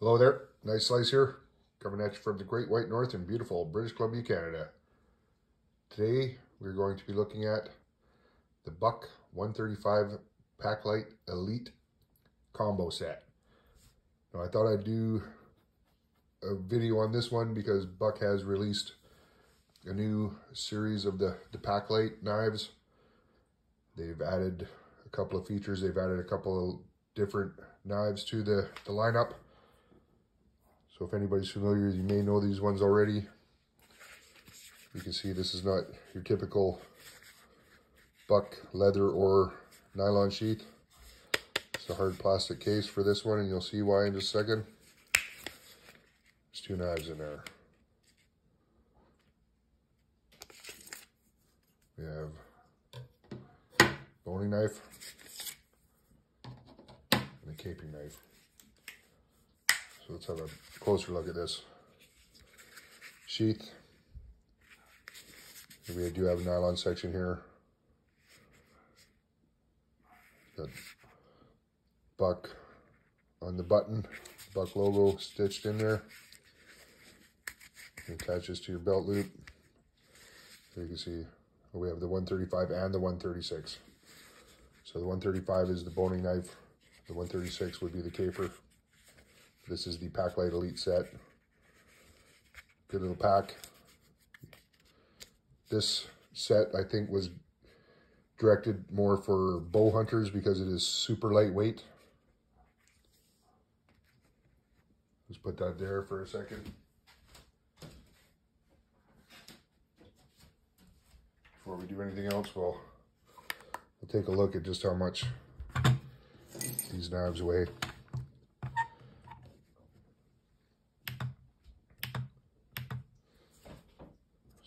Hello there, nice slice here, coming at you from the Great White North in beautiful British Columbia, Canada. Today we're going to be looking at the Buck 135 Paklite Elite combo set. Now I thought I'd do a video on this one because Buck has released a new series of the Paklite knives. They've added a couple of features, they've added a couple of different knives to the lineup. So if anybody's familiar, you may know these ones already. You can see this is not your typical Buck leather or nylon sheath. It's a hard plastic case for this one, and you'll see why in just a second. There's two knives in there. We have boning knife and a caping knife. So let's have a closer look at this sheath. We do have a nylon section here. Got Buck on the button, Buck logo stitched in there. It attaches to your belt loop. So you can see we have the 135 and the 136. So the 135 is the boning knife. The 136 would be the caper. This is the Paklite Elite set. Good little pack. This set, I think, was directed more for bow hunters because it is super lightweight. Let's put that there for a second. Before we do anything else, we'll take a look at just how much these knives weigh.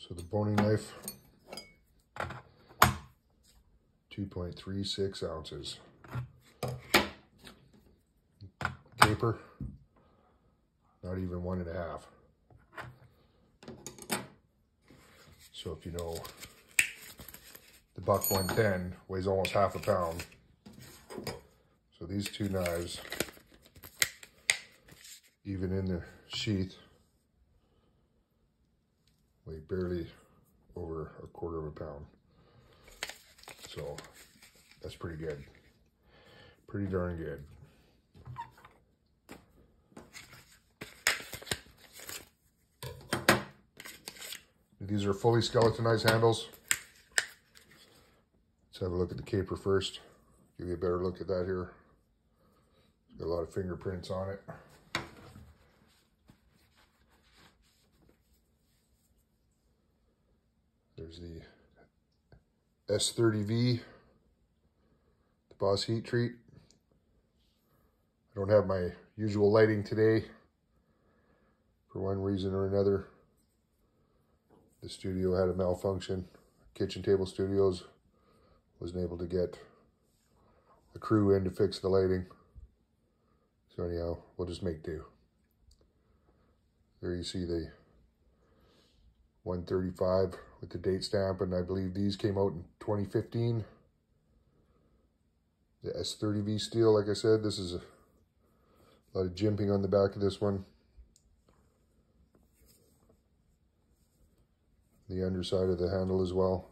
So the boning knife, 2.36 ounces. Caper, not even 1.5. So if you know, the Buck 110 weighs almost half a pound. So these two knives, even in the sheath, weigh barely over 1/4 pound. So that's pretty good. Pretty darn good. These are fully skeletonized handles. Let's have a look at the caper first. Give you a better look at that here. It's got a lot of fingerprints on it. There's the S30V, the Boss Heat Treat. I don't have my usual lighting today for one reason or another. The studio had a malfunction. Kitchen Table Studios wasn't able to get a crew in to fix the lighting. So anyhow, we'll just make do. There you see the 135 with the date stamp, and I believe these came out in 2015. The S30V steel, like I said, this is a lot of jimping on the back of this one. The underside of the handle as well.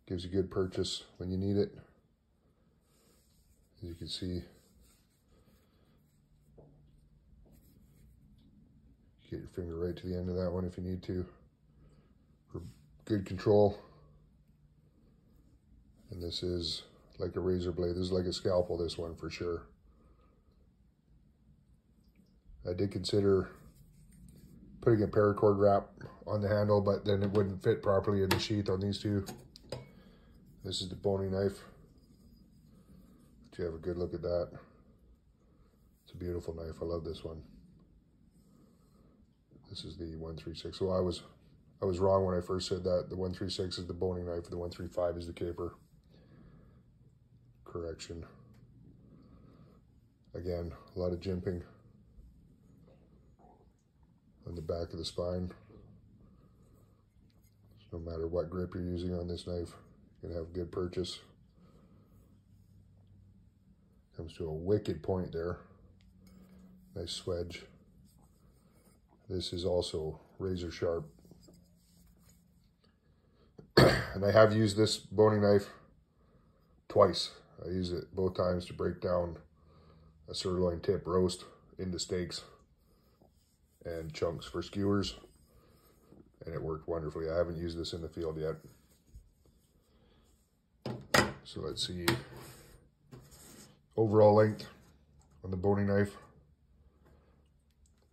Gives you good purchase when you need it. As you can see, get your finger right to the end of that one if you need to, for good control. And this is like a razor blade. This is like a scalpel, this one for sure. I did consider putting a paracord wrap on the handle, but then it wouldn't fit properly in the sheath on these two. This is the boning knife. Let you have a good look at that. It's a beautiful knife. I love this one. This is the 136. So I was wrong when I first said that. The 136 is the boning knife, the 135 is the caper. Correction. Again, a lot of jimping on the back of the spine. So no matter what grip you're using on this knife, you're gonna have good purchase. Comes to a wicked point there. Nice swedge. This is also razor sharp. And I have used this boning knife twice. I use it both times to break down a sirloin tip roast into steaks and chunks for skewers, and it worked wonderfully. I haven't used this in the field yet. So let's see. Overall length on the boning knife,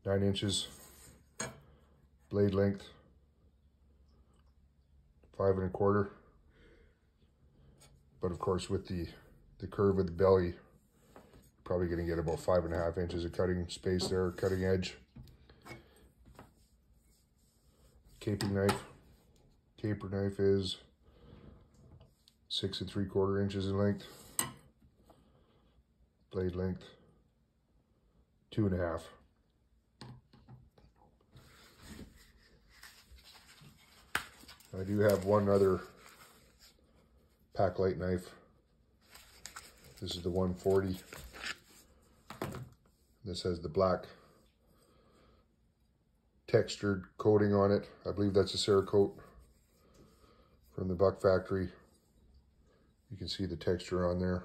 9 inches. Blade length, 5 1/4. But of course, with the curve of the belly, you're probably going to get about 5 1/2 inches of cutting space there, cutting edge. Caping knife. Caper knife is 6 3/4 inches in length. Blade length, 2 1/2. I do have one other Paklite knife. This is the 140. This has the black textured coating on it. I believe that's a Cerakote from the Buck factory. You can see the texture on there.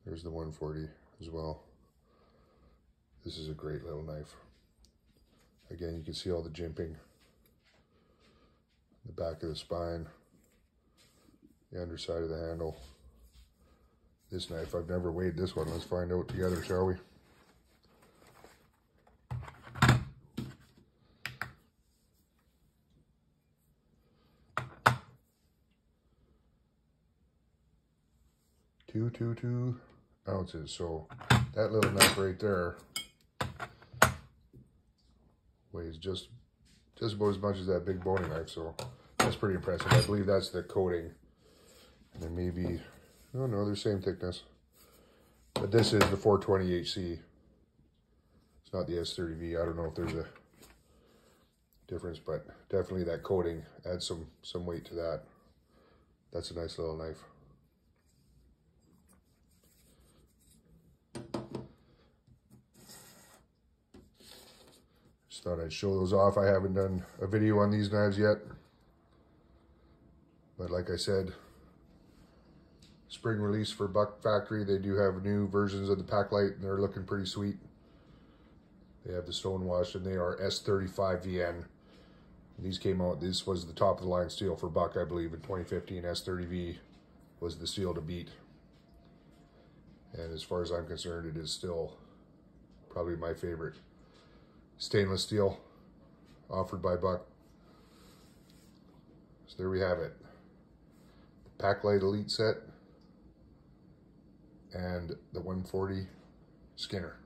There's the 140 as well. This is a great little knife. Again, you can see all the jimping. The back of the spine, the underside of the handle. This knife, I've never weighed this one. Let's find out together, shall we? Two ounces. So that little knife right there weighs just about as much as that big boning knife, so that's pretty impressive. I believe that's the coating. And then maybe, oh no, they're same thickness. But this is the 420 HC. It's not the S30V. I don't know if there's a difference, but definitely that coating adds some weight to that. That's a nice little knife. Just thought I'd show those off. I haven't done a video on these knives yet. But like I said, spring release for Buck Factory. They do have new versions of the Paklite, and they're looking pretty sweet. They have the stone washed, and they are S35 VN. These came out, this was the top of the line steel for Buck, I believe, in 2015. S30V was the steel to beat. And as far as I'm concerned, it is still probably my favorite stainless steel offered by Buck. So there we have it. The Paklite Elite set and the 140 Skinner.